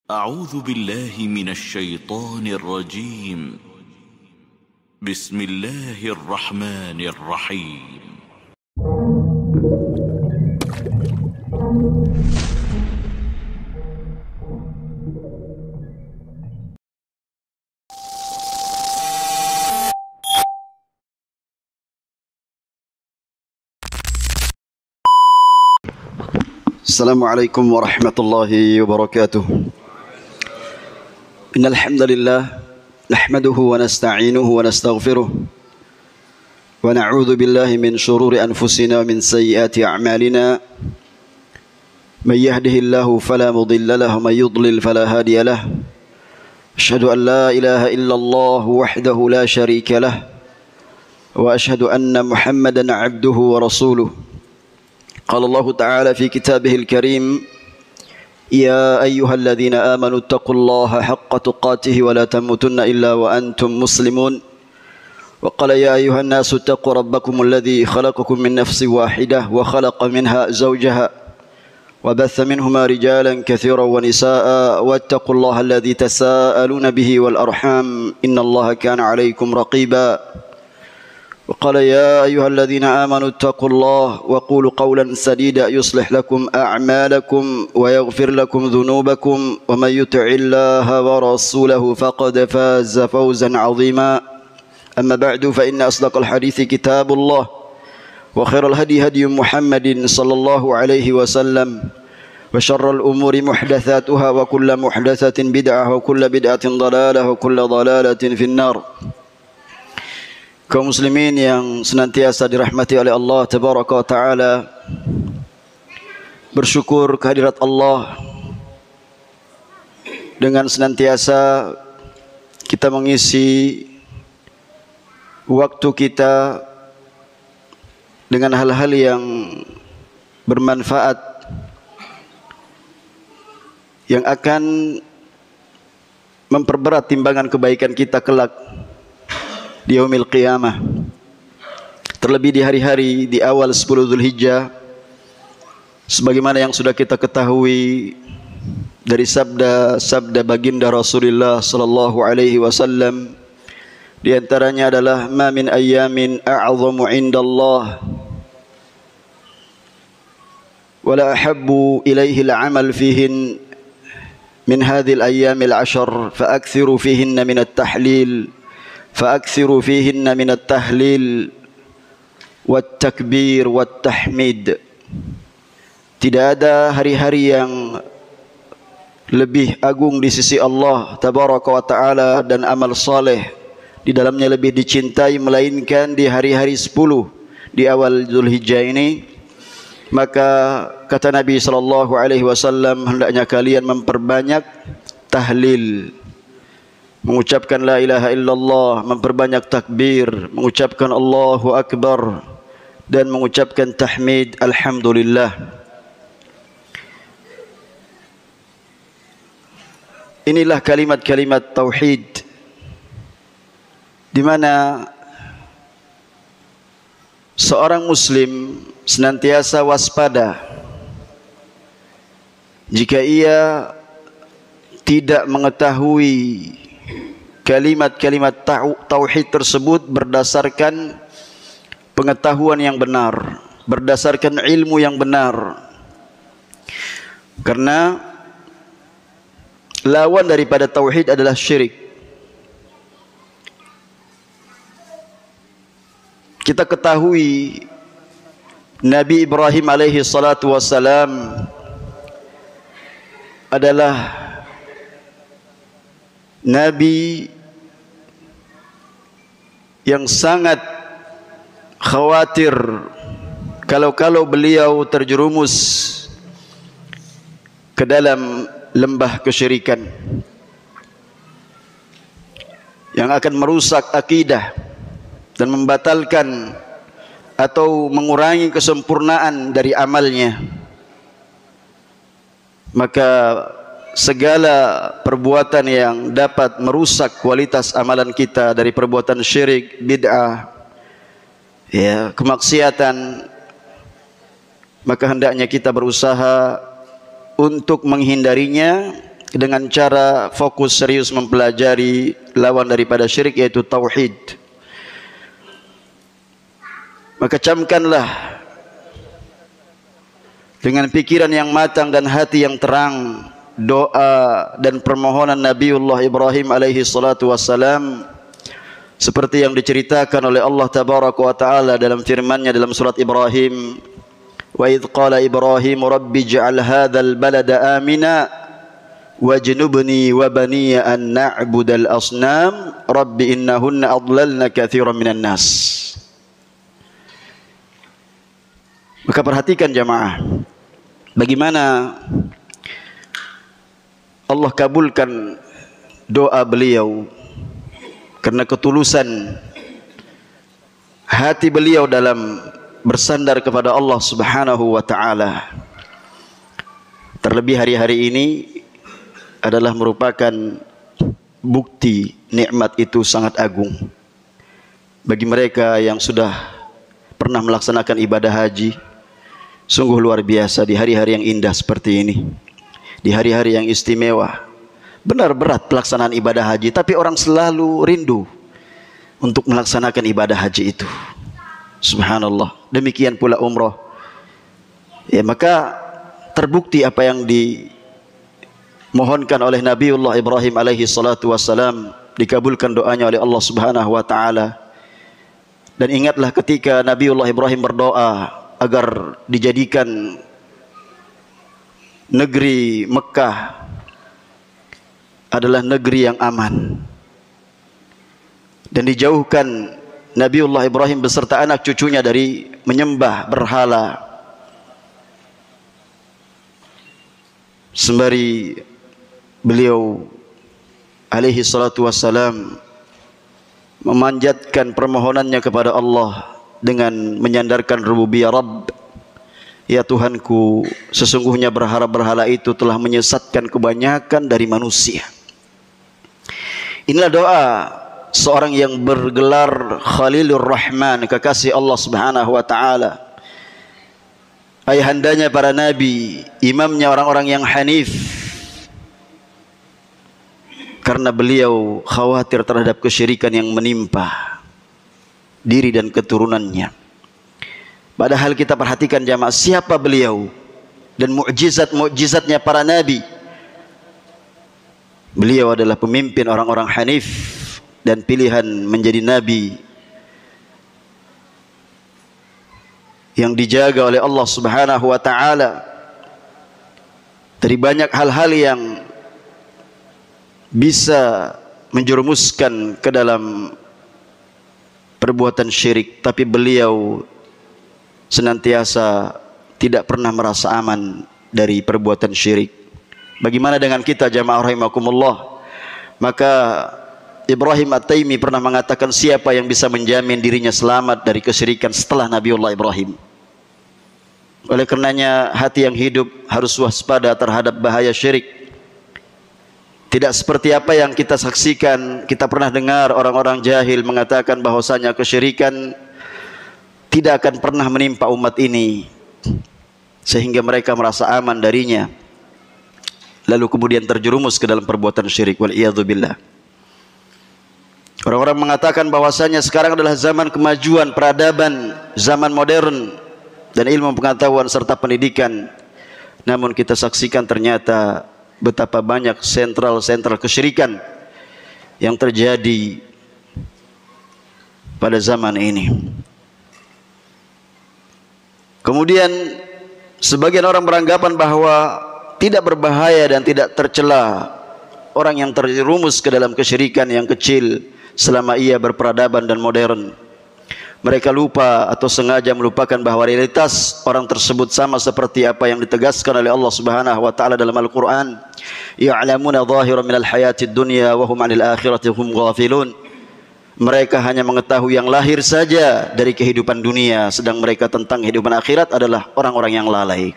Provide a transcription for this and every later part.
أعوذ بالله من الشيطان الرجيم. بسم الله الرحمن الرحيم. Assalamualaikum warahmatullahi wabarakatuh. Innal hamdalillah nahmaduhu wa nasta'inuhu wa nastaghfiruh wa na'udzu billahi min shururi anfusina wa min sayyiati a'malina. May yahdihillahu fala mudilla lahu wa may yudlil fala hadiya lahu. Asyhadu an la ilaha illallah wahdahu la syarika lahu wa asyhadu anna Muhammadan 'abduhu wa rasuluh. قال الله تعالى في كتابه الكريم: يا أيها الذين آمنوا اتقوا الله حق تقاته ولا تموتن إلا وأنتم مسلمون. وقال: يا أيها الناس اتقوا ربكم الذي خلقكم من نفس واحدة وخلق منها زوجها وبث منهما رجالا كثيرا ونساء واتقوا الله الذي تساءلون به والأرحام إن الله كان عليكم رقيبا. وقال: يا أيها الذين آمنوا اتقوا الله وقولوا قولا سديدا يصلح لكم أعمالكم ويغفر لكم ذنوبكم ومن يطع الله ورسوله فقد فاز فوزا عظيما. أما بعد فإن أصدق الحديث كتاب الله وخير الهدي هدي محمد صلى الله عليه وسلم وشر الأمور محدثاتها وكل محدثة بدعة وكل بدعة ضلالة وكل ضلالة في النار. Kaum muslimin yang senantiasa dirahmati oleh Allah Tabaraka wa Ta'ala, bersyukur kehadirat Allah dengan senantiasa kita mengisi waktu kita dengan hal-hal yang bermanfaat, yang akan memperberat timbangan kebaikan kita kelak di yaumil qiyamah. Terlebih di hari-hari di awal 10 Dzulhijjah, sebagaimana yang sudah kita ketahui dari sabda baginda Rasulullah sallallahu alaihi wasallam, di antaranya adalah ma min ayyamin a'zamu 'indallah wa la ahabbu ilaihi al-'amal fihin min hadhihi al-ayyamil 'ashr fa akthiru fihinna min at-tahlil فأكثروا فيهن من التهليل والتكبير والتحميد. Tidak ada hari-hari yang lebih agung di sisi Allah Tabaraka wa Ta'ala dan amal saleh di dalamnya lebih dicintai melainkan di hari-hari 10 di awal Dzulhijjah ini. Maka kata Nabi sallallahu alaihi wasallam, hendaknya kalian memperbanyak tahlil, mengucapkan la ilaha illallah, memperbanyak takbir, mengucapkan Allahu Akbar, dan mengucapkan tahmid alhamdulillah. Inilah kalimat-kalimat tauhid di mana seorang muslim senantiasa waspada jika ia tidak mengetahui kalimat-kalimat tauhid tersebut berdasarkan pengetahuan yang benar, berdasarkan ilmu yang benar. Karena lawan daripada tauhid adalah syirik. Kita ketahui Nabi Ibrahim alaihi salatu wassalam adalah Nabi yang sangat khawatir kalau beliau terjerumus ke dalam lembah kesyirikan yang akan merusak akidah dan membatalkan atau mengurangi kesempurnaan dari amalnya. Maka segala perbuatan yang dapat merusak kualitas amalan kita dari perbuatan syirik, bid'ah, ya, kemaksiatan, maka hendaknya kita berusaha untuk menghindarinya dengan cara fokus serius mempelajari lawan daripada syirik, yaitu tauhid. Maka camkanlah dengan pikiran yang matang dan hati yang terang doa dan permohonan Nabiullah Ibrahim alaihi salatu wassalam, seperti yang diceritakan oleh Allah tabaraka wa taala dalam firman-Nya dalam surat Ibrahim, wa idh qala Ibrahim rabbi ij'al hadzal balada amina wajnubni wa baniya an na'budal asnam rabbi innahunna adlalna katsiran minan nas. Maka perhatikan jamaah, bagaimana Allah kabulkan doa beliau karena ketulusan hati beliau dalam bersandar kepada Allah Subhanahu wa taala. Terlebih hari-hari ini adalah merupakan bukti nikmat itu sangat agung bagi mereka yang sudah pernah melaksanakan ibadah haji. Sungguh luar biasa di hari-hari yang indah seperti ini, di hari-hari yang istimewa. Benar berat pelaksanaan ibadah haji, tapi orang selalu rindu untuk melaksanakan ibadah haji itu. Subhanallah. Demikian pula umrah. Ya, maka terbukti apa yang dimohonkan oleh Nabiullah Ibrahim alaihi salatu wassalam, dikabulkan doanya oleh Allah Subhanahu wa taala. Dan ingatlah ketika Nabiullah Ibrahim berdoa agar dijadikan negeri Mekah adalah negeri yang aman, dan dijauhkan Nabiullah Ibrahim beserta anak cucunya dari menyembah berhala, sembari beliau alaihi salatu wassalam memanjatkan permohonannya kepada Allah dengan menyandarkan rububiyah Rabb. Ya Tuhanku, sesungguhnya berhala-berhala itu telah menyesatkan kebanyakan dari manusia. Inilah doa seorang yang bergelar Khalilur Rahman, kekasih Allah Subhanahu wa taala, ayahandanya para nabi, imamnya orang-orang yang hanif, karena beliau khawatir terhadap kesyirikan yang menimpa diri dan keturunannya. Padahal kita perhatikan jamaah, siapa beliau dan mukjizat-mukjizatnya para nabi. Beliau adalah pemimpin orang-orang hanif dan pilihan menjadi nabi yang dijaga oleh Allah Subhanahu wa taala dari banyak hal-hal yang bisa menjerumuskan ke dalam perbuatan syirik, tapi beliau senantiasa tidak pernah merasa aman dari perbuatan syirik. Bagaimana dengan kita jamaah rahimakumullah? Maka Ibrahim At-Taimi pernah mengatakan, siapa yang bisa menjamin dirinya selamat dari kesyirikan setelah Nabiullah Ibrahim? Oleh karenanya hati yang hidup harus waspada terhadap bahaya syirik. Tidak seperti apa yang kita saksikan, kita pernah dengar orang-orang jahil mengatakan bahwasanya kesyirikan tidak akan pernah menimpa umat ini sehingga mereka merasa aman darinya, lalu kemudian terjerumus ke dalam perbuatan syirik. Wal'iyadzubillah. Orang-orang mengatakan bahwasanya sekarang adalah zaman kemajuan peradaban, zaman modern dan ilmu pengetahuan serta pendidikan. Namun kita saksikan ternyata betapa banyak sentral-sentral kesyirikan yang terjadi pada zaman ini. Kemudian sebagian orang beranggapan bahwa tidak berbahaya dan tidak tercela orang yang terjerumus ke dalam kesyirikan yang kecil selama ia berperadaban dan modern. Mereka lupa atau sengaja melupakan bahwa realitas orang tersebut sama seperti apa yang ditegaskan oleh Allah Subhanahu wa taala dalam Al-Qur'an. Ya'lamuna zahiran minal hayatid dunya wa hum 'anil akhirati hum ghafilun. Mereka hanya mengetahui yang lahir saja dari kehidupan dunia, sedang mereka tentang kehidupan akhirat adalah orang-orang yang lalai.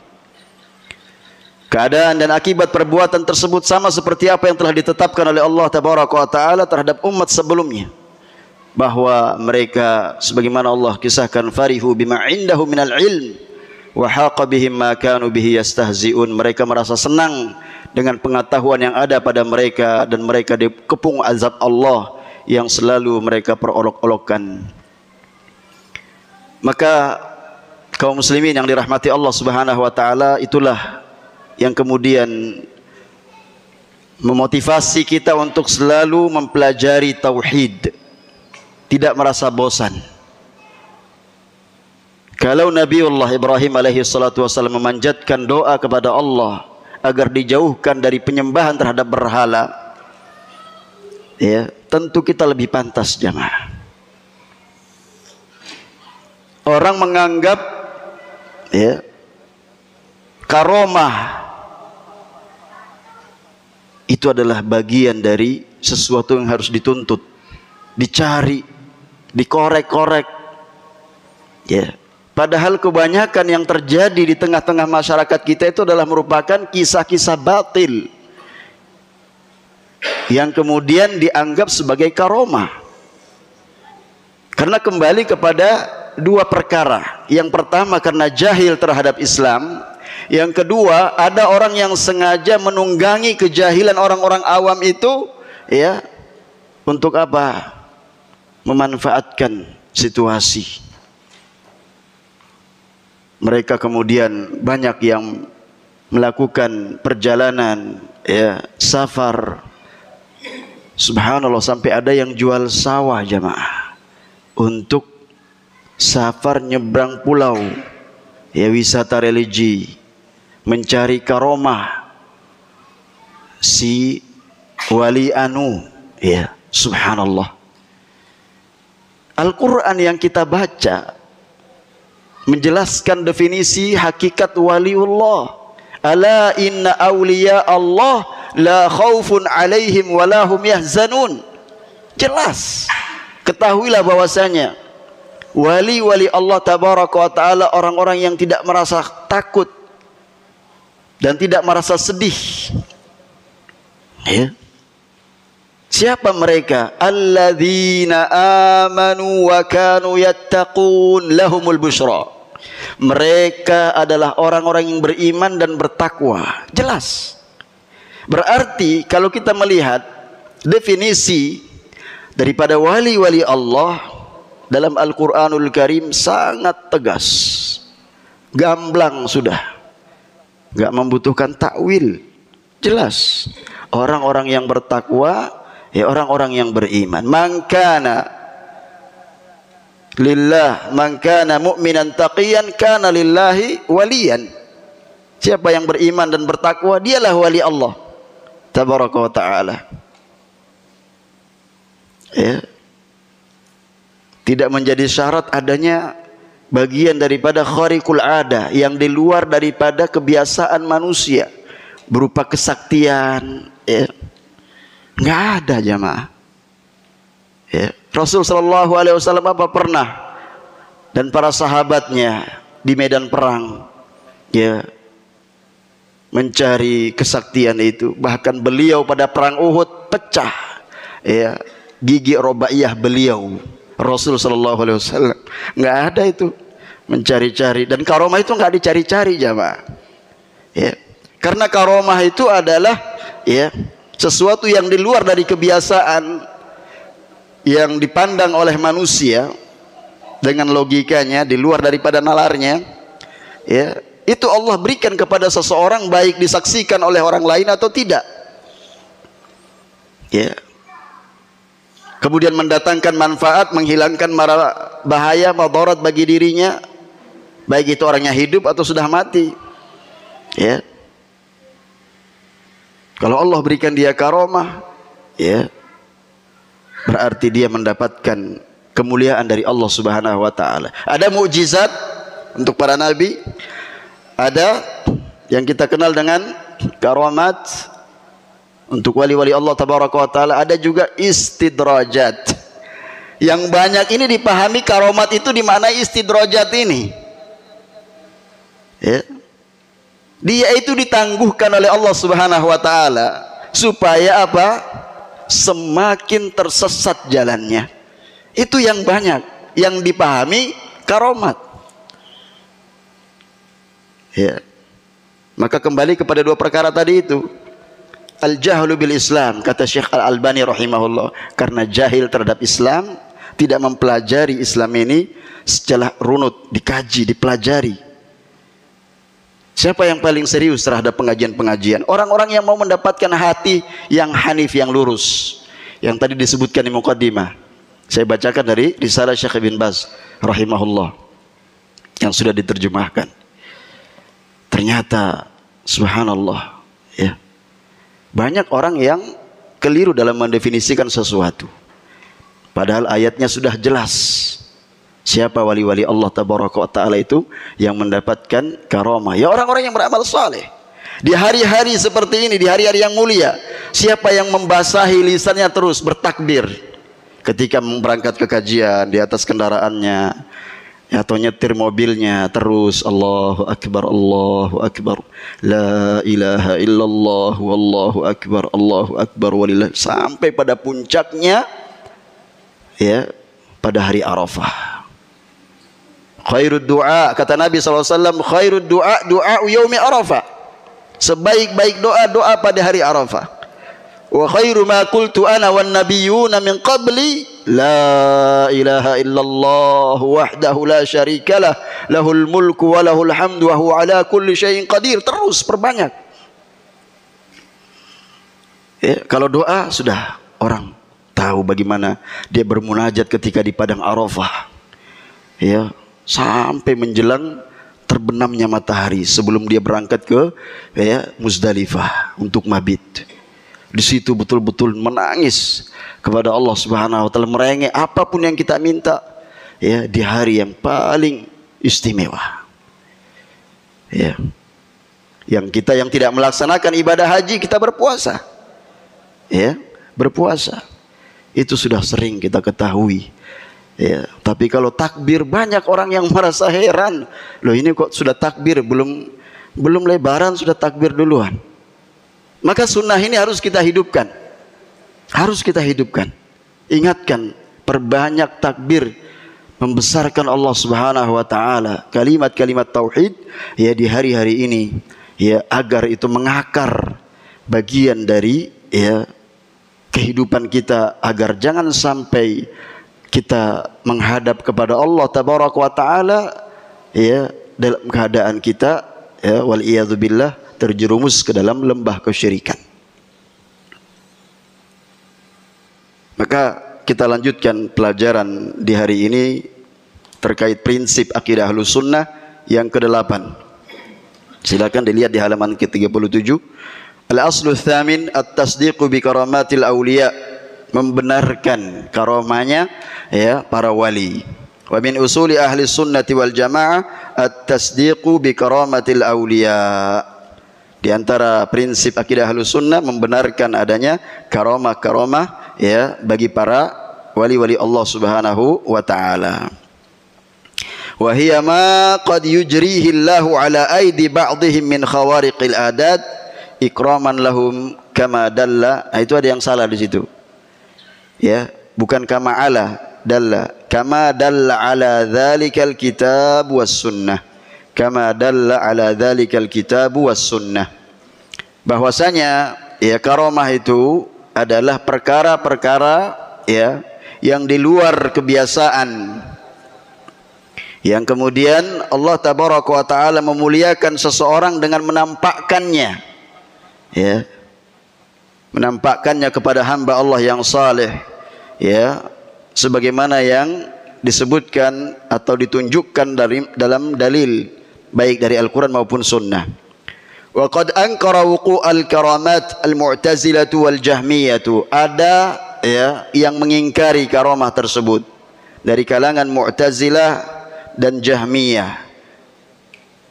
Keadaan dan akibat perbuatan tersebut sama seperti apa yang telah ditetapkan oleh Allah Tabaraka wa taala terhadap umat sebelumnya, bahwa mereka sebagaimana Allah kisahkan, farihu bima indahu minal ilm wa haqa bihim ma kanu bihi yastahzi'un. Mereka merasa senang dengan pengetahuan yang ada pada mereka, dan mereka dikepung azab Allah yang selalu mereka perolok-olokkan. Maka kaum muslimin yang dirahmati Allah Subhanahu wa taala, itulah yang kemudian memotivasi kita untuk selalu mempelajari tauhid, tidak merasa bosan. Kalau Nabiullah Ibrahim alaihi salatu wasallam memanjatkan doa kepada Allah agar dijauhkan dari penyembahan terhadap berhala, ya, tentu kita lebih pantas, jamaah. Orang menganggap, ya, karomah itu adalah bagian dari sesuatu yang harus dituntut, dicari, dikorek-korek, ya. Padahal kebanyakan yang terjadi di tengah-tengah masyarakat kita itu adalah merupakan kisah-kisah batil yang kemudian dianggap sebagai karomah. Karena kembali kepada dua perkara. Yang pertama karena jahil terhadap Islam. Yang kedua, ada orang yang sengaja menunggangi kejahilan orang-orang awam itu, ya, untuk apa? Memanfaatkan situasi. Mereka kemudian banyak yang melakukan perjalanan, ya, safar. Subhanallah, sampai ada yang jual sawah, jamaah, untuk safar nyebrang pulau, ya, wisata religi, mencari karomah si wali anu, ya. Subhanallah. Al-Quran yang kita baca menjelaskan definisi hakikat waliullah. Ala inna awliya Allah la khaufun alaihim wa lahum yahzanun. Jelas. Ketahuilah bahwasanya wali-wali Allah tabaraka wa taala orang-orang yang tidak merasa takut dan tidak merasa sedih, ya. Siapa mereka? Alladzina amanu wa kanu yattaqun lahumul busyra. Mereka adalah orang-orang yang beriman dan bertakwa. Jelas. Berarti kalau kita melihat definisi daripada wali-wali Allah dalam Al-Quranul Karim sangat tegas, gamblang sudah, gak membutuhkan takwil. Jelas. Orang-orang yang bertakwa, ya, orang-orang yang beriman. Man kana lillah, man kana mu'minan taqiyan kana lillahi waliyan. Siapa yang beriman dan bertakwa, dialah wali Allah tabaraka wa ta'ala, ya. Tidak menjadi syarat adanya bagian daripada khariqul ada, yang di luar daripada kebiasaan manusia, berupa kesaktian, ya. Nggak ada, jamaah, ya. Rasul sallallahu alaihi wasallam apa pernah dan para sahabatnya di medan perang, ya, mencari kesaktian itu. Bahkan beliau pada perang Uhud pecah, ya, gigi robaiyah beliau. Rasul sallallahu alaihi wasallam nggak ada itu mencari-cari, dan karomah itu nggak dicari-cari, jamaah, ya. Karena karomah itu adalah, ya, sesuatu yang di luar dari kebiasaan yang dipandang oleh manusia dengan logikanya, di luar daripada nalarnya, ya. Itu Allah berikan kepada seseorang, baik disaksikan oleh orang lain atau tidak, ya. Kemudian mendatangkan manfaat, menghilangkan bahaya, madarat bagi dirinya, baik itu orangnya hidup atau sudah mati, ya. Kalau Allah berikan dia karomah, ya, berarti dia mendapatkan kemuliaan dari Allah Subhanahu wa taala. Ada mukjizat untuk para nabi, ada yang kita kenal dengan karamat untuk wali-wali Allah tabaraka wa taala, ada juga istidrajat. Yang banyak ini dipahami karomat itu dimaknai istidrajat ini, ya. Dia itu ditangguhkan oleh Allah Subhanahu wa taala supaya apa? Semakin tersesat jalannya. Itu yang banyak yang dipahami karomat, ya. Maka kembali kepada dua perkara tadi itu, al-jahlu bil Islam, kata Syekh Al-Albani rahimahullah, karena jahil terhadap Islam, tidak mempelajari Islam ini secara runut, dikaji, dipelajari. Siapa yang paling serius terhadap pengajian-pengajian? Orang-orang yang mau mendapatkan hati yang hanif, yang lurus, yang tadi disebutkan di muqaddimah. Saya bacakan dari risalah Syekh Ibn Baz rahimahullah yang sudah diterjemahkan. Ternyata subhanallah, ya, banyak orang yang keliru dalam mendefinisikan sesuatu. Padahal ayatnya sudah jelas. Siapa wali-wali Allah tabaraka wa ta'ala itu yang mendapatkan karamah? Ya orang-orang yang beramal saleh. Di hari-hari seperti ini, di hari-hari yang mulia, siapa yang membasahi lisannya terus bertakbir ketika berangkat ke kajian di atas kendaraannya, atau nyetir mobilnya terus Allahu Akbar, Allahu Akbar, La ilaha illallah, Wallahu Akbar, Allahu Akbar, walillah, sampai pada puncaknya, ya, pada hari Arafah. Khairud du'a, kata Nabi SAW, khairud du'a, du'a yaumi Arafah. Sebaik-baik doa, doa pada hari Arafah. Wa khairu ma qultu ana wan nabiyyuna min qabli, la ilaha illallah wahdahu la syarikalah, lahul mulku wa lahul hamdu wa huwa ala kulli syai'in qadir. Terus perbanyak. Ya, kalau doa sudah orang tahu bagaimana dia bermunajat ketika di padang Arafah, ya, sampai menjelang terbenamnya matahari sebelum dia berangkat ke, ya, Muzdalifah untuk mabit. Di situ betul-betul menangis kepada Allah Subhanahu wa taala, merengek apapun yang kita minta, ya, di hari yang paling istimewa. Ya. Yang kita yang tidak melaksanakan ibadah haji, kita berpuasa. Ya, berpuasa. Itu sudah sering kita ketahui. Ya, tapi kalau takbir, banyak orang yang merasa heran. Loh, ini kok sudah takbir, belum lebaran sudah takbir duluan. Maka sunnah ini harus kita hidupkan. Harus kita hidupkan. Ingatkan, perbanyak takbir, membesarkan Allah Subhanahu wa taala, kalimat-kalimat tauhid, ya, di hari-hari ini, ya, agar itu mengakar bagian dari, ya, kehidupan kita, agar jangan sampai kita menghadap kepada Allah tabaraka wa taala, ya, dalam keadaan kita, ya, wal iyadzubillah, terjerumus ke dalam lembah kesyirikan. Maka kita lanjutkan pelajaran di hari ini terkait prinsip akidah Ahlus Sunnah yang ke-8. Silakan dilihat di halaman ke-37. Al-aslu tsamin at-tasdiqu bi karamatil awliya, membenarkan karamahnya, ya, para wali. Wa min usuli ahli sunnati wal jamaah at-tasdiqu bi karamatil awliya. Di antara prinsip akidah Ahlus Sunnah membenarkan adanya karamah-karamah, ya, bagi para wali-wali Allah Subhanahu wa taala. Wa hiya ma qad yujrihi Allahu ala aidi ba'dihim min khawariqil adat ikraman lahum kama dalla. Nah, itu ada yang salah di situ. Ya, bukan kama ala dalla, kama dalla ala dzalikal kitab was sunnah. Kama dalla ala dzalikal kitab was sunnah. Bahwasanya, ya, karamah itu adalah perkara-perkara, ya, yang di luar kebiasaan, yang kemudian Allah tabaraka wa taala memuliakan seseorang dengan menampakkannya, ya, menampakkannya kepada hamba Allah yang saleh, ya, sebagaimana yang disebutkan atau ditunjukkan dalam dalil baik dari Al-Quran maupun Sunnah. Wa qad ankara wuqu'al karamat al-mu'tazilatu wal jahmiyatu. Ada, ya, yang mengingkari karamah tersebut dari kalangan Mu'tazilah dan Jahmiyah.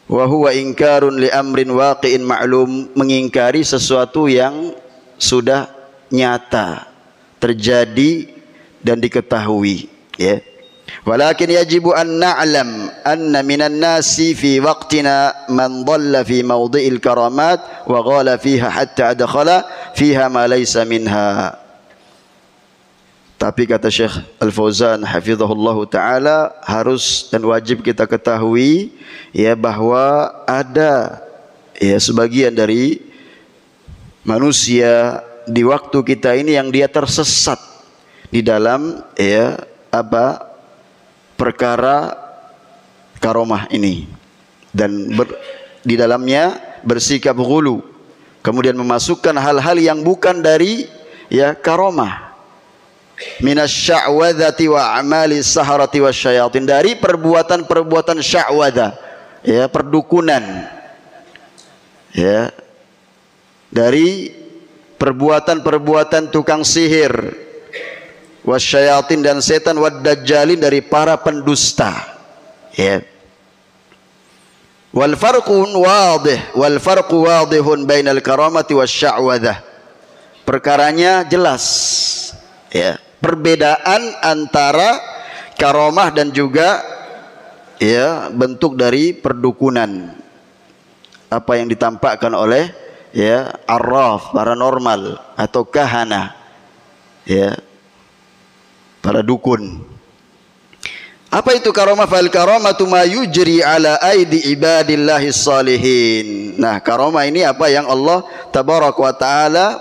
Wa huwa inkarun li amrin waqi'in ma'lum, mengingkari sesuatu yang sudah nyata terjadi dan diketahui, ya. Walakin yajibu an na'lam anna minan nasi fi waqtina man dhalla fi mawdi'il karamat wa ghala fiha hatta adkhala fiha ma laysa minha. Tapi kata Syekh Al-Fauzan hafizahullahu taala, harus dan wajib kita ketahui, ya, bahwa ada, ya, sebagian dari manusia di waktu kita ini yang dia tersesat di dalam perkara karomah ini, dan di dalamnya bersikap ghulu, kemudian memasukkan hal-hal yang bukan dari karomah, minasya'wadhati wa a'mali saharati wasyayatin, dari perbuatan-perbuatan sya'wadha, perdukunan, dari perbuatan-perbuatan tukang sihir, wasyayatin, dan setan, wad-dajjalin, dari para pendusta. Wal farqu wadihun bainal karamati wasya'wadhah. Perkaranya jelas, perbedaan antara karomah dan juga bentuk dari perdukunan, apa yang ditampakkan oleh arraf, paranormal, atau kahana, para dukun. Apa itu karomah? Fal karamatu ma yujri ala aidi ibadillahis salihin. Nah, karomah ini apa yang Allah tabaraka wa taala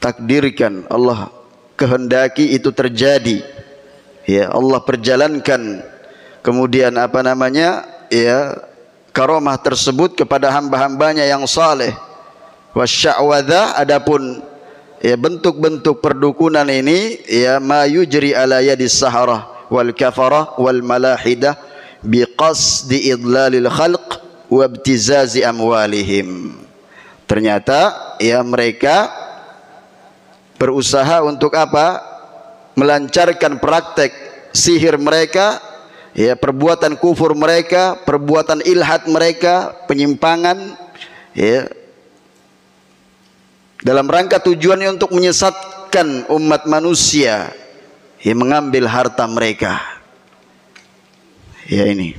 takdirkan, Allah kehendaki itu terjadi. Allah perjalankan kemudian karomah tersebut kepada hamba-hambanya yang saleh. Wasya'wadha, adapun bentuk-bentuk perdukunan ini ma yujri ala yadis saharah wal kafarah wal malahidah biqasdi idlalil khalq wa ibtizazi amwalihim. Ternyata mereka berusaha untuk apa? Melancarkan praktek sihir mereka, perbuatan kufur mereka, perbuatan ilhad mereka, penyimpangan, dalam rangka tujuannya untuk menyesatkan umat manusia, mengambil harta mereka. Ini.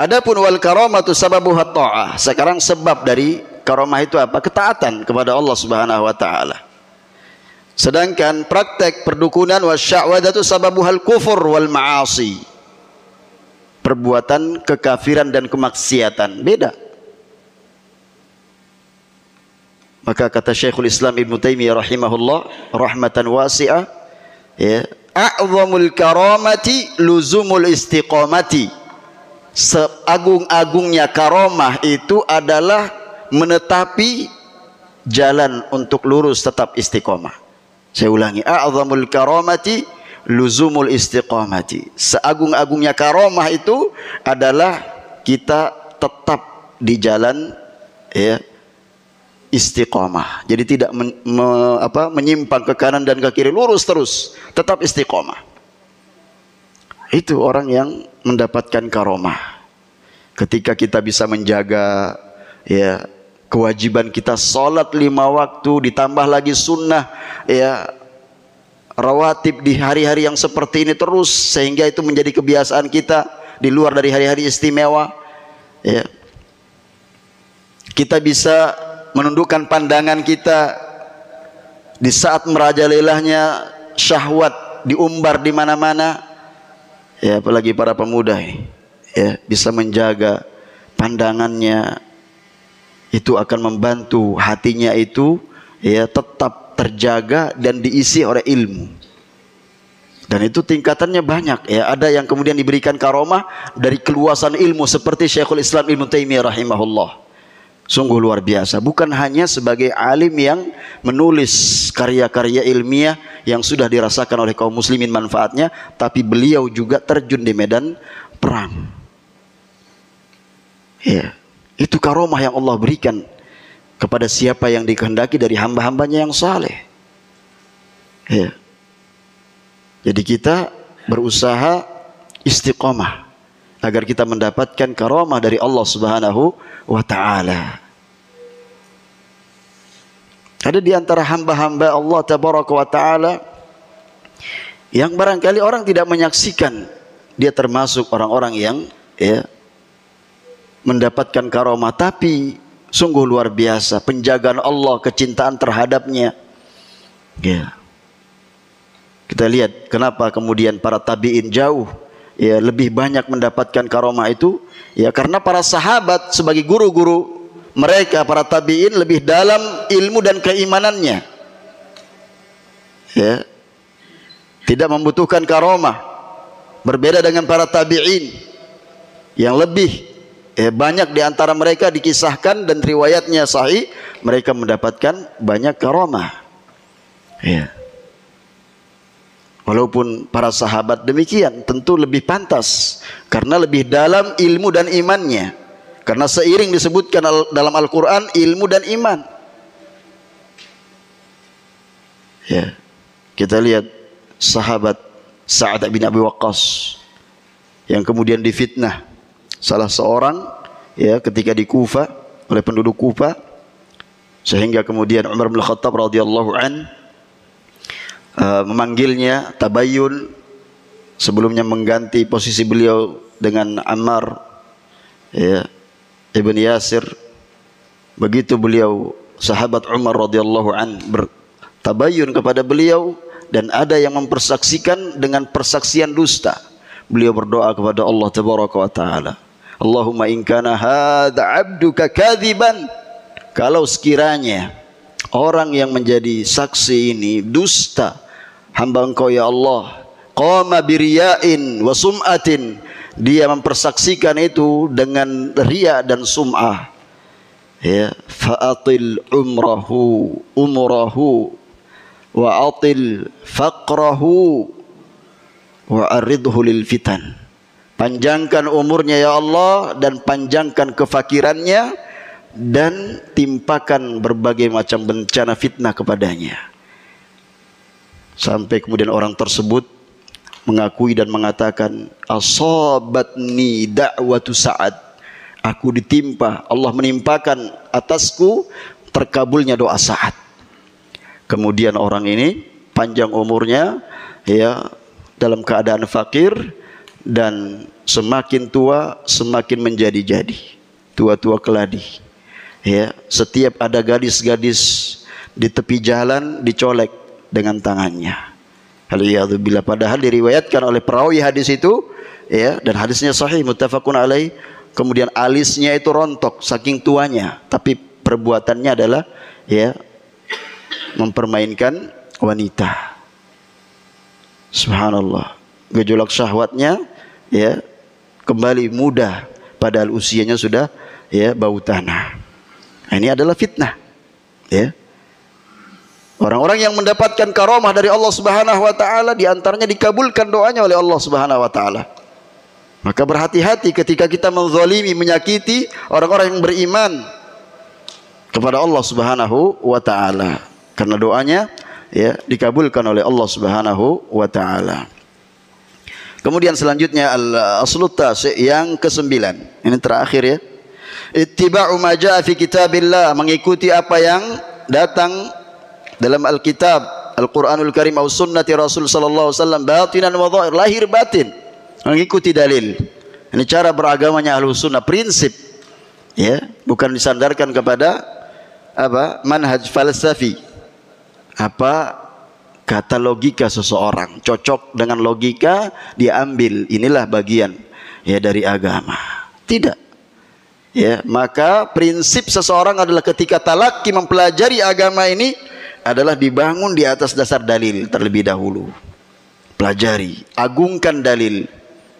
Adapun wal karamatu sababuha ta'ah. Sekarang sebab dari karamah itu apa? Ketaatan kepada Allah Subhanahu wa taala. Sedangkan praktek perdukunan wasya'wadatu sababuhal kufur wal ma'asi. Perbuatan kekafiran dan kemaksiatan. Beda. Maka kata Syekhul Islam Ibn Taimiyah rahimahullah rahmatan wasi'ah, a'zamul karamati luzumul istiqamati. Seagung-agungnya karamah itu adalah menetapi jalan untuk lurus tetap istiqamah. Saya ulangi, a'zamul karamati luzumul istiqamati. Seagung-agungnya karamah itu adalah kita tetap di jalan istiqamah. Jadi tidak menyimpang ke kanan dan ke kiri, lurus terus, tetap istiqamah. Itu orang yang mendapatkan karomah. Ketika kita bisa menjaga kewajiban kita salat 5 waktu, ditambah lagi sunnah rawatib di hari-hari yang seperti ini terus, sehingga itu menjadi kebiasaan kita di luar dari hari-hari istimewa. Kita bisa menundukkan pandangan kita di saat merajalelahnya syahwat diumbar di mana-mana. Apalagi para pemuda bisa menjaga pandangannya, itu akan membantu hatinya itu tetap terjaga dan diisi oleh ilmu. Dan itu tingkatannya banyak. Ada yang kemudian diberikan karomah dari keluasan ilmu seperti Syekhul Islam Ibn Taimiyah rahimahullah. Sungguh luar biasa. Bukan hanya sebagai alim yang menulis karya-karya ilmiah yang sudah dirasakan oleh kaum muslimin manfaatnya, tapi beliau juga terjun di medan perang. Itu karomah yang Allah berikan kepada siapa yang dikehendaki dari hamba-hambanya yang saleh. Jadi kita berusaha istiqamah agar kita mendapatkan karomah dari Allah Subhanahu wa ta'ala. Ada di antara hamba-hamba Allah Tabaraka wa ta'ala yang barangkali orang tidak menyaksikan, dia termasuk orang-orang yang mendapatkan karomah, tapi sungguh luar biasa penjagaan Allah, kecintaan terhadapnya. Kita lihat kenapa kemudian para tabi'in jauh ya lebih banyak mendapatkan karomah itu? Ya karena para sahabat sebagai guru-guru mereka, para tabi'in, lebih dalam ilmu dan keimanannya. Ya, tidak membutuhkan karomah. Berbeda dengan para tabi'in yang lebih banyak di antara mereka dikisahkan dan riwayatnya sahih, mereka mendapatkan banyak karomah. Ya. Walaupun para sahabat demikian, tentu lebih pantas karena lebih dalam ilmu dan imannya. Karena seiring disebutkan dalam Al-Quran ilmu dan iman. Ya, kita lihat sahabat Sa'ad bin Abi Waqqas yang kemudian difitnah salah seorang ya ketika di Kufah oleh penduduk Kufah, sehingga kemudian Umar bin Khattab radhiyallahu an memanggilnya tabayyun, sebelumnya mengganti posisi beliau dengan Ammar ya, Ibn Yasir. Begitu beliau sahabat Umar radhiyallahu an bertabayyun kepada beliau dan ada yang mempersaksikan dengan persaksian dusta, beliau berdoa kepada Allah tabaraka wa taala, Allahumma in kana hadza 'abduka kadziban, kalau sekiranya orang yang menjadi saksi ini dusta, hamba Engkau ya Allah, qama biriya'in wa sum'atin, dia mempersaksikan itu dengan riya dan sum'ah, ya, fa'atil umrahu wa atil faqrahu wa aridhu lil fitan, panjangkan umurnya ya Allah dan panjangkan kefakirannya dan timpakan berbagai macam bencana fitnah kepadanya. Sampai kemudian orang tersebut mengakui dan mengatakan, asabatni da'watu Sa'ad, aku ditimpa, Allah menimpakan atasku terkabulnya doa Sa'ad. Kemudian orang ini panjang umurnya ya dalam keadaan fakir, dan semakin tua semakin menjadi-jadi, tua-tua keladi. Ya, setiap ada gadis-gadis di tepi jalan dicolek dengan tangannya. Aliyadzubillah. Padahal diriwayatkan oleh perawi hadis itu ya, dan hadisnya sahih muttafaqun alaih, kemudian alisnya itu rontok saking tuanya, tapi perbuatannya adalah ya mempermainkan wanita. Subhanallah. Gejolak syahwatnya ya kembali muda padahal usianya sudah ya bau tanah. Nah, ini adalah fitnah ya. Orang-orang yang mendapatkan karomah dari Allah Subhanahu wa taala, di antaranya dikabulkan doanya oleh Allah Subhanahu wa taala. Maka berhati-hati ketika kita menzalimi, menyakiti orang-orang yang beriman kepada Allah Subhanahu wa taala, karena doanya ya dikabulkan oleh Allah Subhanahu wa taala. Kemudian selanjutnya al-aslut tasi', yang ke-9. Ini terakhir ya. Ittiba'u ma jaa'a fi kitabillah, mengikuti apa yang datang dalam Alkitab, Al-Qur'anul Karim atau sunnati Rasul sallallahu alaihi wasallam, batinan wa dhahir, lahir batin, mengikuti dalil. Ini cara beragamanya Ahlus Sunnah, prinsip ya, bukan disandarkan kepada apa manhaj falsafi, apa kata logika seseorang, cocok dengan logika diambil, inilah bagian ya dari agama. Tidak ya, maka prinsip seseorang adalah ketika talaqi mempelajari agama ini adalah dibangun di atas dasar dalil terlebih dahulu. Pelajari, agungkan dalil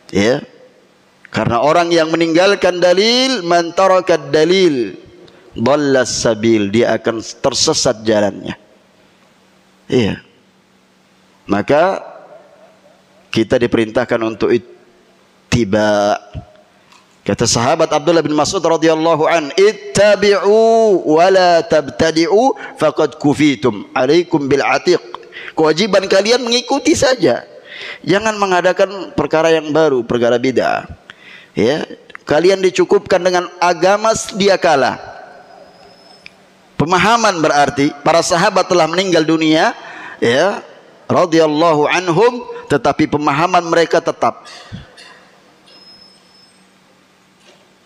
ya. Karena orang yang meninggalkan dalil, man tarakad dalil dhallas sabil, dia akan tersesat jalannya. Iya. Maka kita diperintahkan untuk ittiba. Kata sahabat Abdullah bin Mas'ud radhiyallahu an, ittabi'u wa la tabtadi'u faqad kufitum, alaikum bil atiq. Kewajiban kalian mengikuti saja, jangan mengadakan perkara yang baru, perkara bid'ah ya. Kalian dicukupkan dengan agama sedia kala. Pemahaman berarti para sahabat telah meninggal dunia ya radhiyallahu anhum, tetapi pemahaman mereka tetap.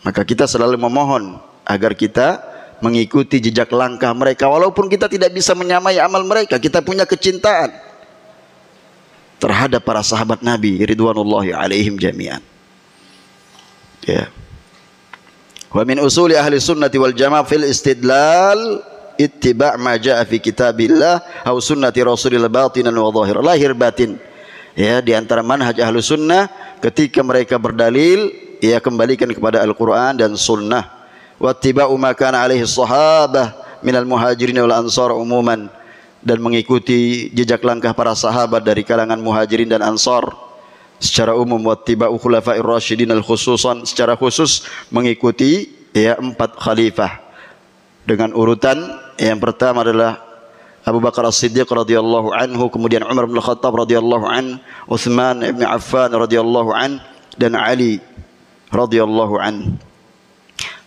Maka kita selalu memohon agar kita mengikuti jejak langkah mereka, walaupun kita tidak bisa menyamai amal mereka, kita punya kecintaan terhadap para sahabat Nabi ridwanullahi alaihim jami'an. Ya. Wa min usuli ahli sunnati wal jamaah fil istidlal ittiba' ma jaa fi kitabillah aw sunnati rasulillah batinan wa zahiran, lahir batin. Ya, di antara manhaj ahli sunnah ketika mereka berdalil, ya kembalikan kepada Al-Qur'an dan sunnah. Wa ittiba'u ma kana alaihi sahabah minal muhajirin wal ansar umuman, dan mengikuti jejak langkah para sahabat dari kalangan muhajirin dan ansar secara umum. Wattiba'u khulafa'ir rasyidin al-khususan, secara khusus mengikuti ya 4 khalifah dengan urutan. Yang pertama adalah Abu Bakar As-Siddiq radhiyallahu anhu, kemudian Umar bin Khattab radhiyallahu an, Utsman bin Affan radhiyallahu an, dan Ali radhiyallahu an.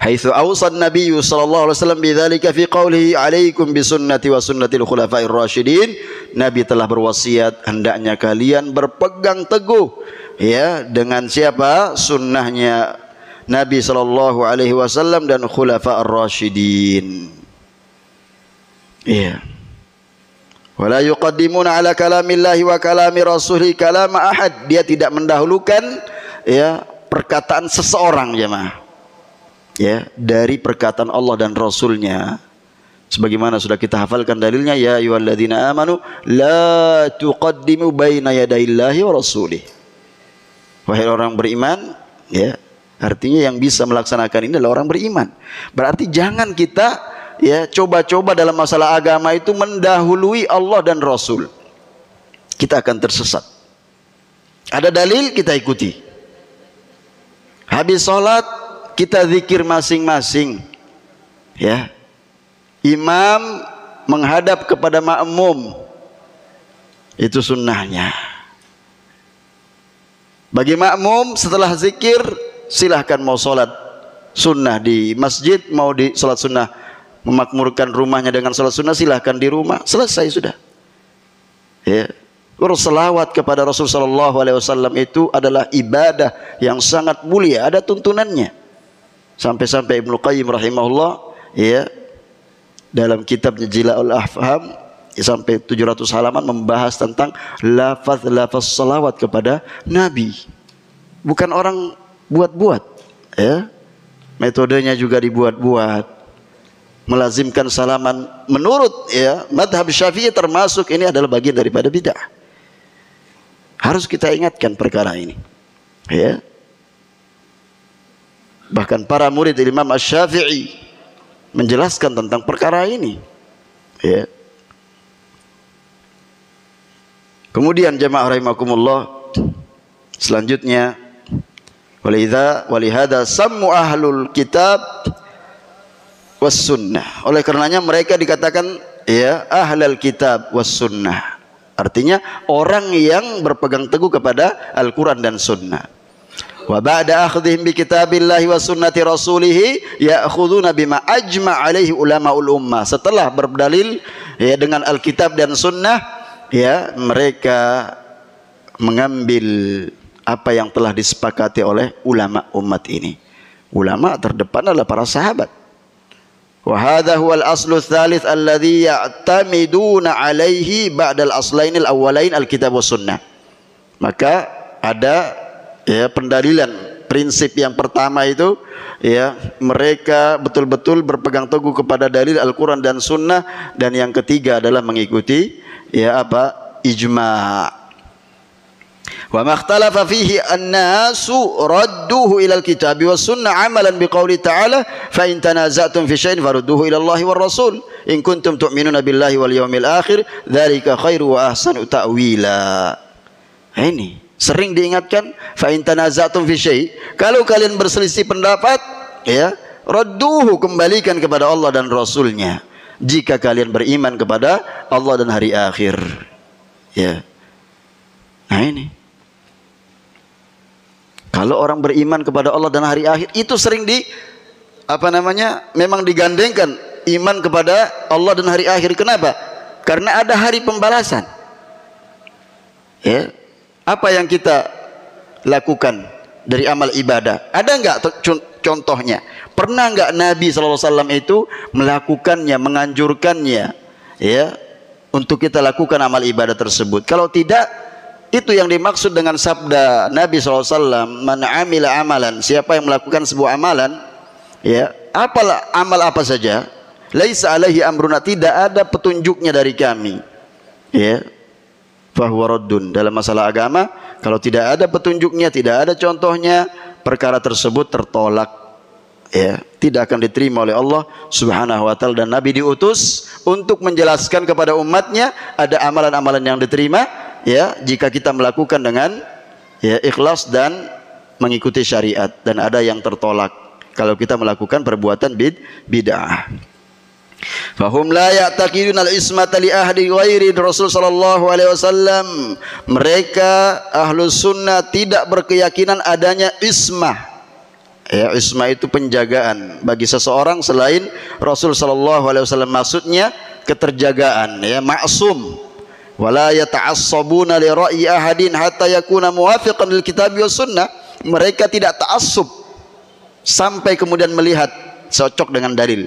Haitsu awsa an-nabiy sallallahu alaihi wasallam bidzalika fi qoulihi alaikum bisunnati wa sunnatil khulafa'ir rasyidin. Nabi telah berwasiat hendaknya kalian berpegang teguh ya dengan siapa? Sunnahnya Nabi sallallahu alaihi wasallam dan khulafa'ir rasyidin. Iya. Wala yuqaddimuna ala kalamillahi wa kalami rasulihi kalama ahad. Dia tidak mendahulukan ya perkataan seseorang jemaah. Ya, dari perkataan Allah dan Rasulnya. Sebagaimana sudah kita hafalkan dalilnya, ya ayyuhalladzina amanu la tuqaddimu baina yadayillahi wa rasulih. Wahai orang beriman, ya, artinya yang bisa melaksanakan ini adalah orang beriman. Berarti jangan kita ya coba-coba dalam masalah agama itu mendahului Allah dan Rasul. Kita akan tersesat. Ada dalil kita ikuti. Habis sholat kita zikir masing-masing. Ya. Imam menghadap kepada makmum. Itu sunnahnya. Bagi makmum setelah zikir silahkan mau sholat sunnah di masjid, mau di sholat sunnah memakmurkan rumahnya dengan sholat sunnah, silahkan di rumah. Selesai sudah. Ya. Berselawat kepada Rasul sallallahu alaihi wasallam itu adalah ibadah yang sangat mulia, ada tuntunannya. Sampai-sampai Ibnu Qayyim rahimahullah ya dalam kitabnya Jila'ul Afham ya, sampai 700 halaman membahas tentang lafaz-lafaz salawat kepada Nabi. Bukan orang buat-buat ya. Metodenya juga dibuat-buat. Melazimkan salaman menurut ya madhab Syafi'i termasuk ini adalah bagian daripada bid'ah. Harus kita ingatkan perkara ini. Ya. Bahkan para murid Imam Asy-Syafi'i menjelaskan tentang perkara ini. Ya. Kemudian jemaah rahimakumullah, selanjutnya walihada sammu ahlul kitab was sunnah. Oleh karenanya mereka dikatakan ya ahlul kitab was sunnah. Artinya orang yang berpegang teguh kepada Al-Quran dan sunnah. Wa ba'da akhdhihim bi kitabillahi wa sunnati rasulih ya'khuduna bima ajma' alaihi ulama'ul ummah. Setelah berdalil ya dengan Alkitab dan sunnah, ya mereka mengambil apa yang telah disepakati oleh ulama umat ini. Ulama terdepan adalah para sahabat. Wa hadha huwal aslu tsalits alladhi ya'tamiduna alaihi ba'dal aslainil awwalain alkitab was sunnah. Maka ada ya pendalilan prinsip yang pertama itu ya mereka betul-betul berpegang teguh kepada dalil Al-Quran dan sunnah, dan yang ketiga adalah mengikuti ya apa ijma'. Wa makhtalafa fihi an-nasu radduhu ila al-kitab was sunnah amalan biqauli ta'ala fa in tanaza'tum fi syai'in farudduhu ila Allah war rasul in kuntum tu'minuna billahi wal yawmil akhir dzalika khairu wa ahsanu ta'wila. Ini sering diingatkan, fa in tanaza'tum fi syai', kalau kalian berselisih pendapat ya radduhu, kembalikan kepada Allah dan Rasulnya jika kalian beriman kepada Allah dan hari akhir. Ya. Nah ini kalau orang beriman kepada Allah dan hari akhir itu sering memang digandengkan iman kepada Allah dan hari akhir. Kenapa? Karena ada hari pembalasan. Ya. Apa yang kita lakukan dari amal ibadah? Ada enggak contohnya? Pernah enggak Nabi SAW itu melakukannya, menganjurkannya ya untuk kita lakukan amal ibadah tersebut? Kalau tidak, Itu yang dimaksud dengan sabda Nabi SAW, man amila amalan, siapa yang melakukan sebuah amalan, ya, apalah amal apa saja, laisa alaihi amruna, tidak ada petunjuknya dari kami, ya, fahuwa raddun. Dalam masalah agama, kalau tidak ada petunjuknya, tidak ada contohnya, perkara tersebut tertolak, ya, tidak akan diterima oleh Allah Subhanahu wa taala. Dan Nabi diutus untuk menjelaskan kepada umatnya ada amalan-amalan yang diterima, ya, jika kita melakukan dengan, ya, ikhlas dan mengikuti syariat, dan ada yang tertolak kalau kita melakukan perbuatan bid'ah. Fahum la ya'taqiduna al-ismata li ahdi ghairi Rasul sallallahu alaihi wasallam. Mereka ahlus sunnah tidak berkeyakinan adanya ismah. Ya, ismah itu penjagaan bagi seseorang selain Rasul sallallahu alaihi wasallam. Maksudnya keterjagaan, ya, maksum. Wala yata'assabuna li ra'yi ahadin hatta yakuna muwafiqan lil kitab was sunnah. Mereka tidak ta'assub sampai kemudian melihat cocok dengan dalil.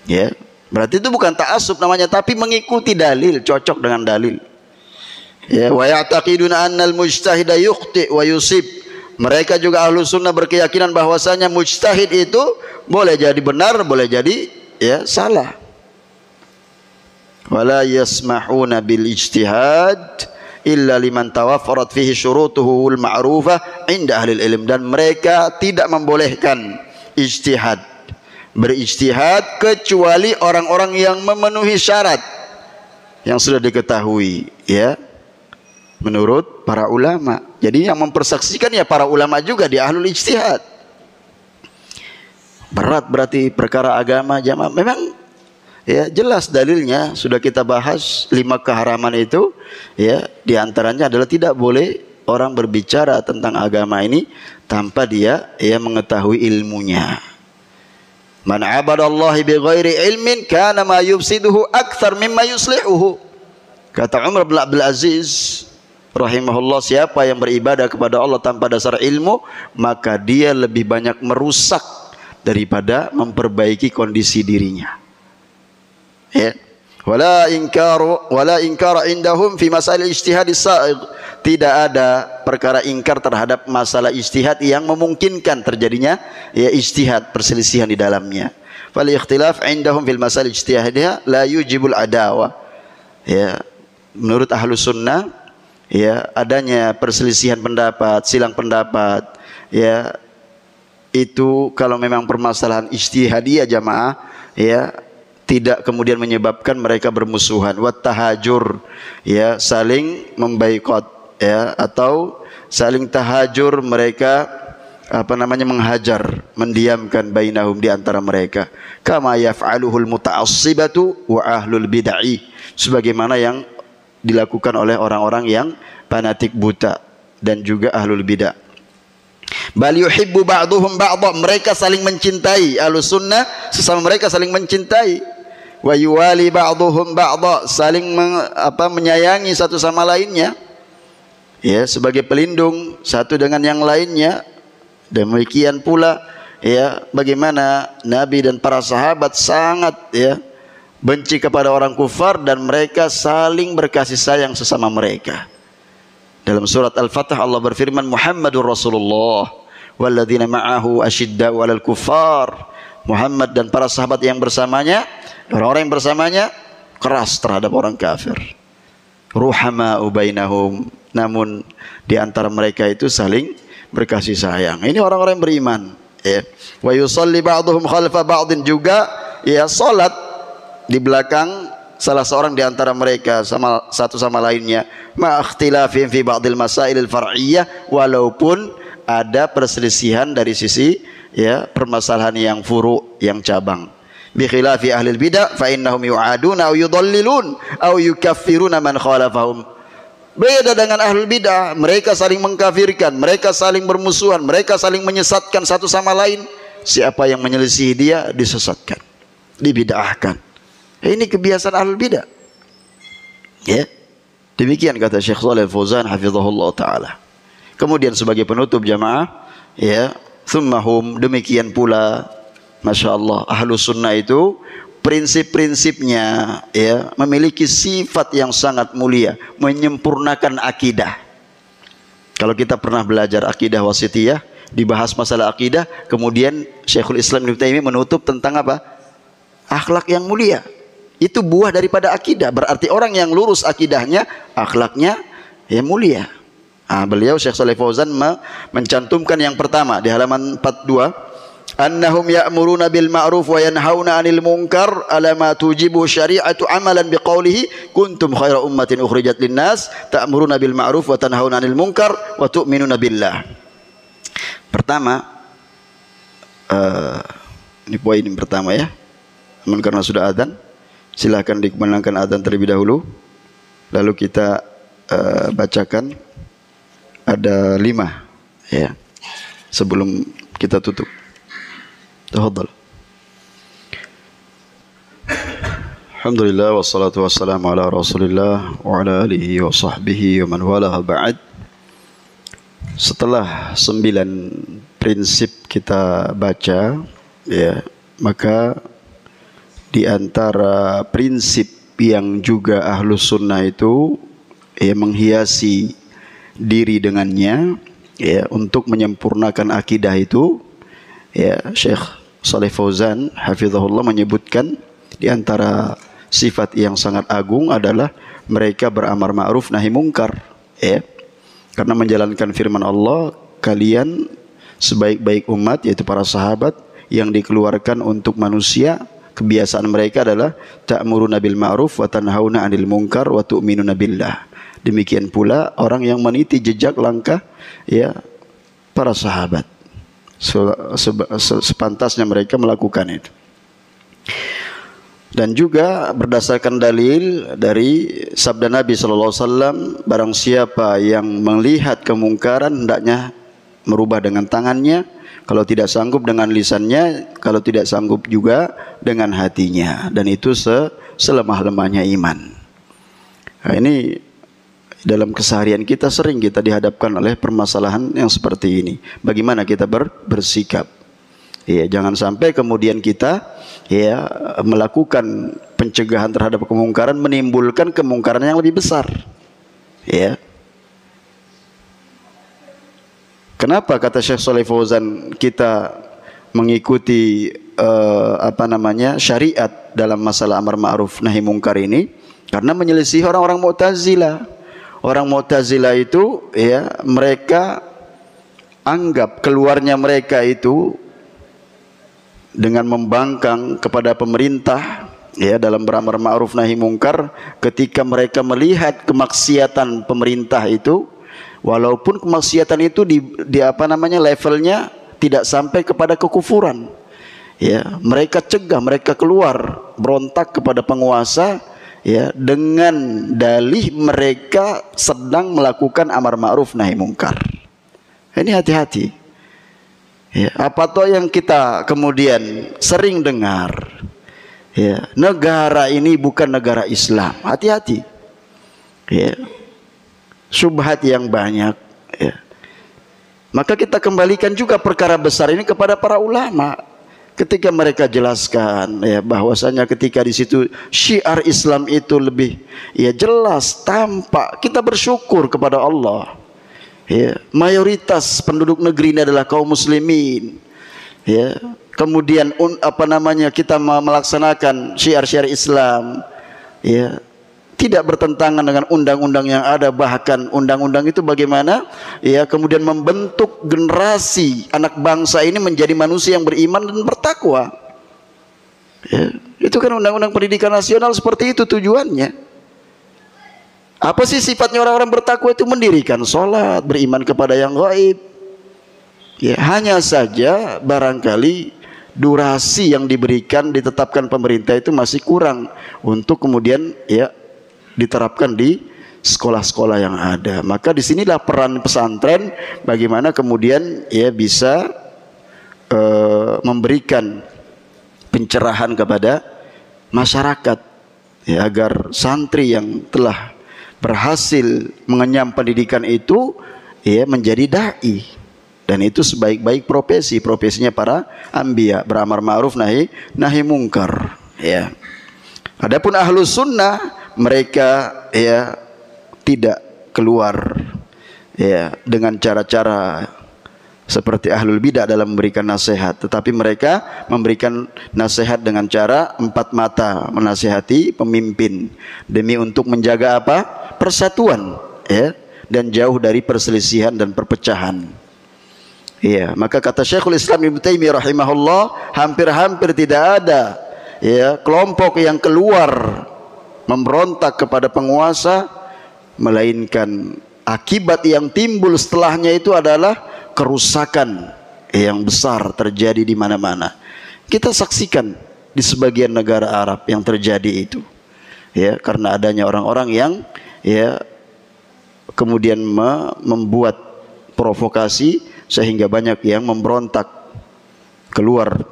Ya, berarti itu bukan ta'assub namanya, tapi mengikuti dalil, cocok dengan dalil. Ya, wa ya'taqiduna annal mujtahida yukhti wa yusib. Mereka juga ahlu sunnah berkeyakinan bahwasanya mujtahid itu boleh jadi benar, boleh jadi, ya, salah. Wala yasmahuna bil ijtihad illa liman tawaffarat fihi syurutuhu al ma'rufah inda ahli ilm. Dan mereka tidak membolehkan ijtihad, berijtihad, kecuali orang-orang yang memenuhi syarat yang sudah diketahui, ya, menurut para ulama. Jadi yang mempersaksikan ya para ulama juga di ahlul ijtihad. Berat berarti perkara agama jamaah. Memang, ya, jelas dalilnya sudah kita bahas 5 keharaman itu, ya, diantaranya adalah tidak boleh orang berbicara tentang agama ini tanpa dia, ya, mengetahui ilmunya. Man abadallahi bighairi ilmin kana ma yufsiduhu akthar mimma yuslihuhu. Kata Umar bin Abdul Aziz rahimahullah, siapa yang beribadah kepada Allah tanpa dasar ilmu, maka dia lebih banyak merusak daripada memperbaiki kondisi dirinya. Ya. Wala inkara indahum fi masail ijtihad as-sa'ig. Tidak ada perkara ingkar terhadap masalah ijtihad yang memungkinkan terjadinya, ya, ijtihad, perselisihan di dalamnya. Fal ikhtilaf indahum fil masail ijtihadiyah la yujibul adawa. Ya, menurut ahlus sunnah, ya, adanya perselisihan pendapat, silang pendapat, ya, itu kalau memang permasalahan ijtihadiyah jamaah, ya, tidak kemudian menyebabkan mereka bermusuhan. Wat tahajur, ya, saling membaikot, ya, atau saling tahajur, mereka menghajar, mendiamkan bainahum, di antara mereka. Kama yaf'aluhul muta'assibatu wa ahlul bid'ah. Sebagaimana yang dilakukan oleh orang-orang yang fanatik buta dan juga ahlul bid'ah. Bal yuhibbu ba'duhum ba'dha. Mereka saling mencintai, ahlus sunnah sesama mereka saling mencintai. Wa yuwali ba'duhum ba'dha, saling menyayangi satu sama lainnya, ya, sebagai pelindung satu dengan yang lainnya. Demikian pula, ya, bagaimana Nabi dan para sahabat sangat, ya, benci kepada orang kufar dan mereka saling berkasih sayang sesama mereka. Dalam surat Al-Fatah Allah berfirman, Muhammadur Rasulullah walladzina ma'ahu asyidda'u 'alal kuffar. Muhammad dan para sahabat yang bersamanya, orang-orang yang bersamanya keras terhadap orang kafir. Ruhama'u bainahum, namun di antara mereka itu saling berkasih sayang. Ini orang-orang yang beriman, ya. Wa yusalli ba'duhum khalfa ba'din, juga, ya, salat di belakang salah seorang di antara mereka sama satu sama lainnya. Ma ikhtilafin fi ba'dil masailil far'iyyah, walaupun ada perselisihan dari sisi, ya, permasalahan yang furu', yang cabang. Bi khilafi ahlil bid'ah fa innahum yu'aduna aw yudallilun aw yukaffiruna man khalafahum. Beda dengan ahlul bid'ah, mereka saling mengkafirkan, mereka saling bermusuhan, mereka saling menyesatkan satu sama lain. Siapa yang menyelisihi dia disesatkan, dibid'ahkan. Ini kebiasaan ahlul bid'ah, ya. Demikian kata Syekh Shalih Al-Fauzan hafizahullah taala. Kemudian sebagai penutup jamaah, ya, thummahum, demikian pula, masya Allah, ahlus sunnah itu prinsip-prinsipnya, ya, memiliki sifat yang sangat mulia, menyempurnakan akidah. Kalau kita pernah belajar akidah wasithiyah, dibahas masalah akidah, kemudian Syekhul Islam Ibnu Taimiyah menutup tentang apa? Akhlak yang mulia. Itu buah daripada akidah. Berarti orang yang lurus akidahnya, akhlaknya ya mulia. Beliau Syekh Shalih Fauzan mencantumkan yang pertama di halaman 42, annahum ya'muruna bil ma'ruf wa yanhauna 'anil munkar ala ma tujibu syari'atu amalan biqaulihi kuntum khaira ummatin ukhrijat linnas ta'muruna bil ma'ruf wa tanhauna 'anil munkar wa tu'minuna billah. Pertama, ini poin yang pertama ya. Namun karena sudah adzan, silakan dikumandangkan adzan terlebih dahulu, lalu kita bacakan ada 5 ya sebelum kita tutup. Tafadhal. Alhamdulillah wassalatu wassalamu ala Rasulillah wa ala alihi wa sahbihi wa man walaha ba'd. Setelah 9 prinsip kita baca ya, maka di antara prinsip yang juga Ahlus Sunnah itu ya menghiasi diri dengannya ya untuk menyempurnakan akidah itu, ya Syekh Shalih Fauzan hafizahullah menyebutkan di antara sifat yang sangat agung adalah mereka beramar ma'ruf nahi mungkar, ya. Karena menjalankan firman Allah, kalian sebaik-baik umat, yaitu para sahabat yang dikeluarkan untuk manusia, kebiasaan mereka adalah ta'muruna bil ma'ruf wa tanhauna 'anil munkar wa tu'minuna billah. Demikian pula orang yang meniti jejak langkah ya para sahabat. Sepantasnya mereka melakukan itu. Dan juga berdasarkan dalil dari sabda Nabi sallallahu alaihi wasallam, barang siapa yang melihat kemungkaran hendaknya merubah dengan tangannya, kalau tidak sanggup dengan lisannya, kalau tidak sanggup juga dengan hatinya, dan itu selemah-lemahnya iman. Nah, ini dalam keseharian kita sering kita dihadapkan oleh permasalahan yang seperti ini. Bagaimana kita bersikap? Ya, jangan sampai kemudian kita ya melakukan pencegahan terhadap kemungkaran, menimbulkan kemungkaran yang lebih besar. Ya. Kenapa kata Syekh Shalih Fauzan kita mengikuti syariat dalam masalah amar ma'ruf nahi mungkar ini? Karena menyelisih orang-orang Mu'tazilah. Orang Mu'tazilah itu ya mereka anggap keluarnya mereka itu dengan membangkang kepada pemerintah ya dalam beramar ma'ruf nahi mungkar, ketika mereka melihat kemaksiatan pemerintah itu, walaupun kemaksiatan itu levelnya tidak sampai kepada kekufuran, ya mereka cegah, mereka keluar berontak kepada penguasa ya dengan dalih mereka sedang melakukan amar ma'ruf nahi mungkar. Ini hati-hati. Ya, apa toh yang kita kemudian sering dengar? Ya, negara ini bukan negara Islam. Hati-hati. Ya. Syubhat yang banyak. Ya. Maka kita kembalikan juga perkara besar ini kepada para ulama. Ketika mereka jelaskan ya bahwasanya ketika di situ syiar Islam itu lebih ya jelas, tampak, kita bersyukur kepada Allah. Ya, mayoritas penduduk negeri ini adalah kaum muslimin. Ya, kemudian kita melaksanakan syiar-syiar Islam. Ya, tidak bertentangan dengan undang-undang yang ada, bahkan undang-undang itu bagaimana ya kemudian membentuk generasi anak bangsa ini menjadi manusia yang beriman dan bertakwa. Ya, itu kan undang-undang pendidikan nasional seperti itu tujuannya. Apa sih sifatnya orang-orang bertakwa itu? Mendirikan sholat, beriman kepada yang gaib. Ya, hanya saja barangkali durasi yang diberikan, ditetapkan pemerintah itu masih kurang untuk kemudian ya diterapkan di sekolah-sekolah yang ada. Maka disinilah peran pesantren bagaimana kemudian ya bisa memberikan pencerahan kepada masyarakat ya, agar santri yang telah berhasil mengenyam pendidikan itu ya menjadi dai, dan itu sebaik-baik profesinya para anbiya, beramar ma'ruf nahi mungkar ya. Adapun ahlus sunnah, mereka ya tidak keluar ya dengan cara-cara seperti ahlul bidah dalam memberikan nasihat, tetapi mereka memberikan nasihat dengan cara empat mata, menasihati pemimpin demi untuk menjaga apa? Persatuan ya, dan jauh dari perselisihan dan perpecahan. Ya, maka kata Syekhul Islam Ibnu Taimiyah rahimahullah, hampir-hampir tidak ada ya kelompok yang keluar memberontak kepada penguasa, melainkan akibat yang timbul setelahnya itu adalah kerusakan yang besar terjadi di mana-mana. Kita saksikan di sebagian negara Arab yang terjadi itu, ya, karena adanya orang-orang yang ya kemudian membuat provokasi sehingga banyak yang memberontak keluar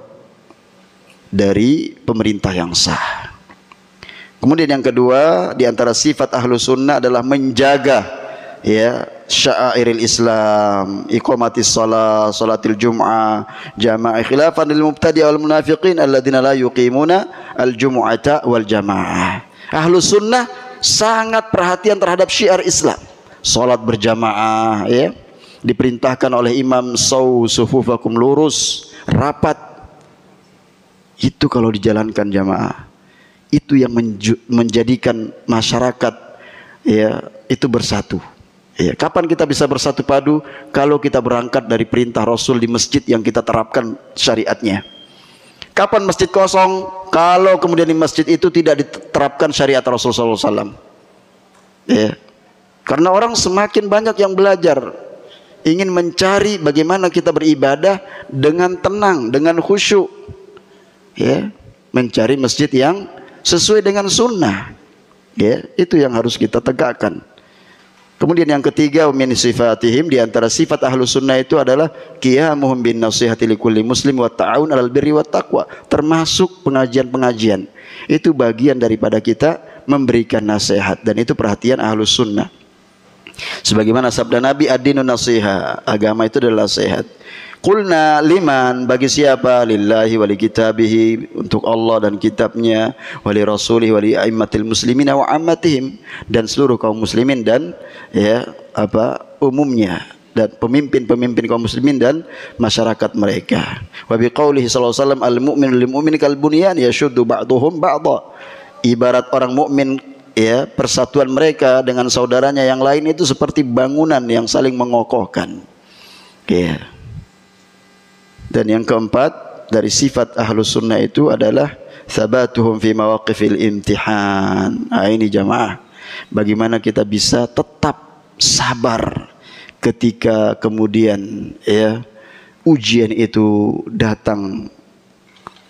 dari pemerintah yang sah. Kemudian yang kedua, di antara sifat ahlus sunnah adalah menjaga ya sya'airil Islam, iqamatis shalah, salatil jum'ah, jamaah, khilafan lil mubtadi' wal munafiqin alladzina la yuqimuna al jumu'ata wal jamaah. Ahlus sunnah sangat perhatian terhadap syiar Islam. Salat berjamaah ya, diperintahkan oleh imam, saw sufufakum, lurus, rapat. Itu kalau dijalankan jamaah, itu yang menjadikan masyarakat ya itu bersatu. Ya, kapan kita bisa bersatu padu? Kalau kita berangkat dari perintah Rasul di masjid yang kita terapkan syariatnya. Kapan masjid kosong? Kalau kemudian di masjid itu tidak diterapkan syariat Rasulullah SAW. Ya. Karena orang semakin banyak yang belajar, ingin mencari bagaimana kita beribadah dengan tenang, dengan khusyuk. Ya, mencari masjid yang sesuai dengan sunnah. Ya, itu yang harus kita tegakkan. Kemudian yang ketiga, min sifatihim, di antara sifat ahlus sunnah itu adalah qiyamuhum bin nasihati likulli muslim wa ta'awun 'alal birri wat taqwa. Termasuk pengajian-pengajian. Itu bagian daripada kita memberikan nasihat, dan itu perhatian ahlus sunnah. Sebagaimana sabda Nabi, ad-dinu nasiha, agama itu adalah nasihat. Qulna liman, bagi siapa? Lillahi wa li kitabihi, untuk Allah dan kitabnya, wa li rasulihi wa li a'immatil muslimina wa ammatihim, dan seluruh kaum muslimin dan ya umumnya, dan pemimpin-pemimpin kaum muslimin dan masyarakat mereka. Wa biqaulihi sallallahu alaihi wasallam, al mu'minu lil mu'mini kal bunyan yashuddu ba'dhum ba'dha. Ibarat orang mukmin ya, persatuan mereka dengan saudaranya yang lain itu seperti bangunan yang saling mengokohkan. Ya. Dan yang keempat dari sifat ahlus sunnah itu adalah sabatuhum fi mawaqifil imtihan. Nah, ini jamaah, bagaimana kita bisa tetap sabar ketika kemudian ya ujian itu datang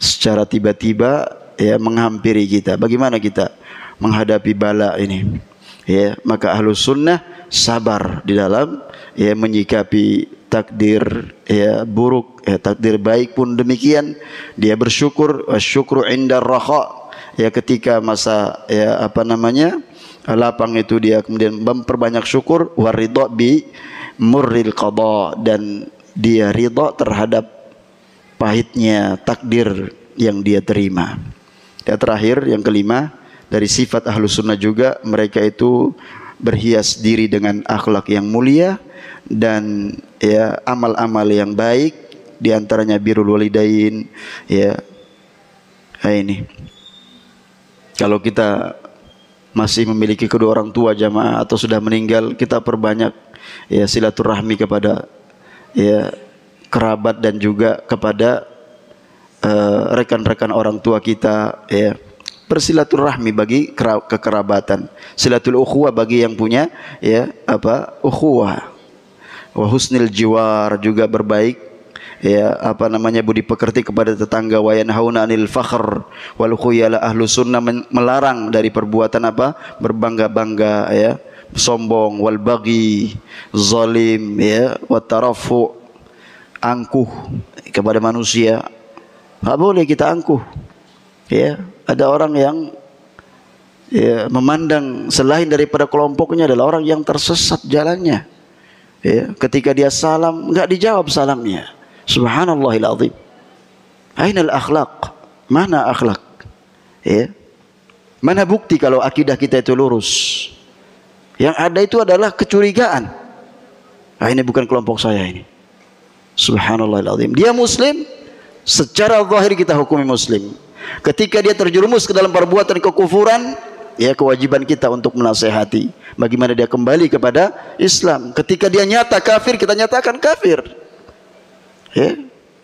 secara tiba-tiba ya menghampiri kita. Bagaimana kita menghadapi bala ini? Ya, maka ahlus sunnah sabar di dalam ya menyikapi takdir ya buruk, ya takdir baik pun demikian. Dia bersyukur, syukru indar raha, ya ketika masa ya lapang itu dia kemudian memperbanyak syukur, waridha bi murril qada, dan dia ridha terhadap pahitnya takdir yang dia terima. Dan terakhir yang kelima, dari sifat ahlus sunnah juga mereka itu berhias diri dengan akhlak yang mulia dan ya amal-amal yang baik, di antaranya birrul walidain ya. Nah, ini kalau kita masih memiliki kedua orang tua jamaah atau sudah meninggal, kita perbanyak ya silaturahmi kepada ya kerabat dan juga kepada rekan-rekan orang tua kita ya. Bersilaturahmi bagi kekerabatan, silatul ukhuwah bagi yang punya ya ukhuwah. Wa husnil jiwar, juga berbaik ya budi pekerti kepada tetangga. Wa yanhauna 'anil fakhr wal khuyala. Ahlus sunnah melarang dari perbuatan berbangga-bangga ya, sombong, wal baghi, zalim ya, wa tarafu, angkuh kepada manusia. Enggak boleh kita angkuh. Ya, ada orang yang ya memandang selain daripada kelompoknya adalah orang yang tersesat jalannya. Ya, ketika dia salam enggak dijawab salamnya. Subhanallahil azim. Ainal akhlaq? Mana akhlak? Ya. Mana bukti kalau akidah kita itu lurus? Yang ada itu adalah kecurigaan. Ah, ini bukan kelompok saya ini. Subhanallahilazim. Dia muslim, secara zahir kita hukumi muslim. Ketika dia terjerumus ke dalam perbuatan kekufuran, ya kewajiban kita untuk menasehati bagaimana dia kembali kepada Islam. Ketika dia nyata kafir, kita nyatakan kafir. Ya.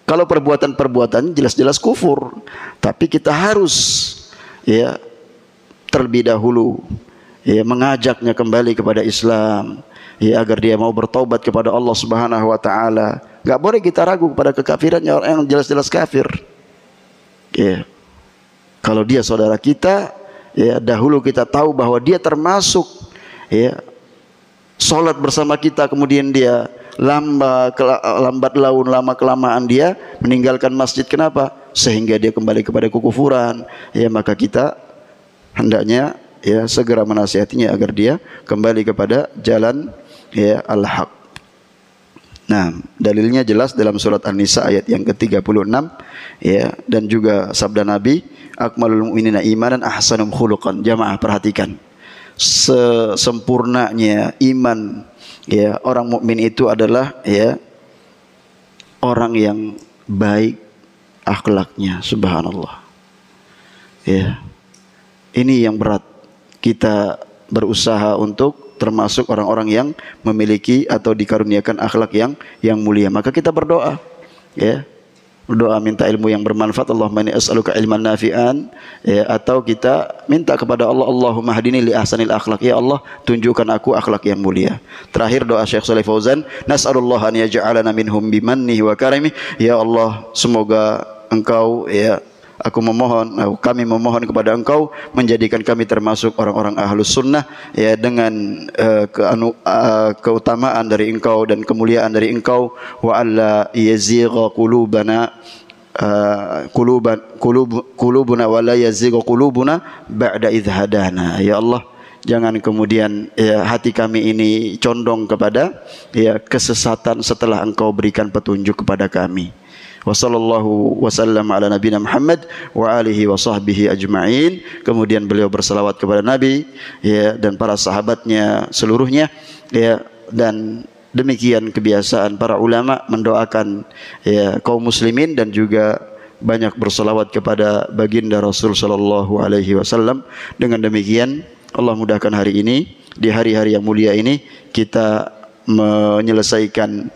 Kalau perbuatan-perbuatan jelas-jelas kufur, tapi kita harus ya terlebih dahulu ya mengajaknya kembali kepada Islam, ya agar dia mau bertaubat kepada Allah Subhanahu wa taala. Enggak boleh kita ragu kepada kekafirannya orang yang jelas-jelas kafir. Ya. Kalau dia saudara kita, ya dahulu kita tahu bahwa dia termasuk ya salat bersama kita, kemudian dia lambat laun, lama kelamaan dia meninggalkan masjid. Kenapa? Sehingga dia kembali kepada kekufuran. Ya, maka kita hendaknya ya segera menasihatinya agar dia kembali kepada jalan ya al-haq. Nah, dalilnya jelas dalam surat An-Nisa ayat yang ke-36 ya, dan juga sabda Nabi, akmalul mu'minina imanan ahsanum khuluqan. Jamaah perhatikan. Sesempurnanya iman ya orang mukmin itu adalah ya orang yang baik akhlaknya. Subhanallah. Ya. Ini yang berat. Kita berusaha untuk termasuk orang-orang yang memiliki atau dikaruniakan akhlak yang mulia. Maka kita berdoa, ya, berdoa minta ilmu yang bermanfaat. Allahumma inni as'aluka ilman nafi'an, ya, atau kita minta kepada Allah, Allahumma hadini li ahsanil akhlak. Ya Allah, tunjukkan aku akhlak yang mulia. Terakhir doa Syekh Shalih Fauzan, nas'alullah an yaj'alana minhum bimannihi wa karimih. Ya Allah, semoga Engkau ya kami memohon kepada Engkau menjadikan kami termasuk orang-orang ahlus sunnah ya dengan keutamaan dari Engkau dan kemuliaan dari Engkau, wa alla yazigha qulubana qulubuna wa la yazigha qulubuna ba'da idh hadana. Ya Allah, jangan kemudian ya, hati kami ini condong kepada ya kesesatan setelah Engkau berikan petunjuk kepada kami. Wa sallallahu wasallam ala nabiyina Muhammad wa alihi wa sahbihi ajma'in. Kemudian beliau berselawat kepada Nabi ya dan para sahabatnya seluruhnya ya, dan demikian kebiasaan para ulama mendoakan ya kaum muslimin dan juga banyak berselawat kepada baginda Rasul sallallahu alaihi wasallam. Dengan demikian Allah mudahkan hari ini, di hari-hari yang mulia ini kita menyelesaikan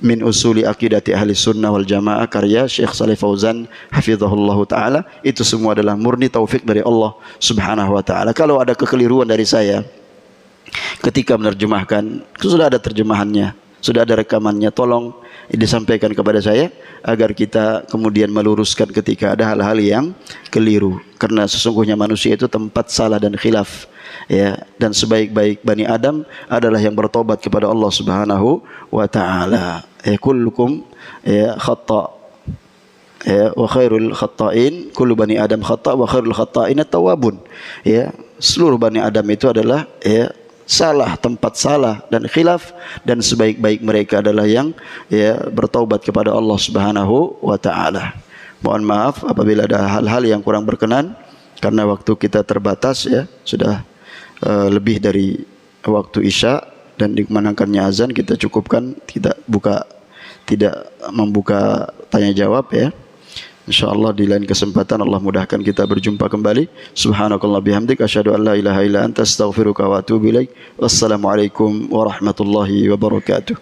min usuli aqidati ahli sunnah wal jamaah karya Syekh Shalih Fauzan hafizahullah ta'ala. Itu semua adalah murni taufik dari Allah subhanahu wa ta'ala. Kalau ada kekeliruan dari saya ketika menerjemahkan, sudah ada terjemahannya, sudah ada rekamannya, tolong disampaikan kepada saya agar kita kemudian meluruskan ketika ada hal-hal yang keliru. Karena sesungguhnya manusia itu tempat salah dan khilaf ya, dan sebaik-baik Bani Adam adalah yang bertobat kepada Allah subhanahu wa ta'ala. Ya, kullukum ya khata ya, wa khairul khata'in kullu bani Adam khata' wa khairul khata'in at-tawwabun. Ya, seluruh Bani Adam itu adalah ya salah, tempat salah dan khilaf, dan sebaik-baik mereka adalah yang ya bertaubat kepada Allah subhanahu wa ta'ala. Mohon maaf apabila ada hal-hal yang kurang berkenan karena waktu kita terbatas ya, sudah lebih dari waktu Isya dan dikumandangkannya azan. Kita cukupkan, tidak membuka tanya jawab ya. InsyaAllah di lain kesempatan Allah mudahkan kita berjumpa kembali. Subhanakallah bihamdik asyhadu an la ilaha illa anta astaghfiruka wa atubu ilaik. Wassalamualaikum warahmatullahi wabarakatuh.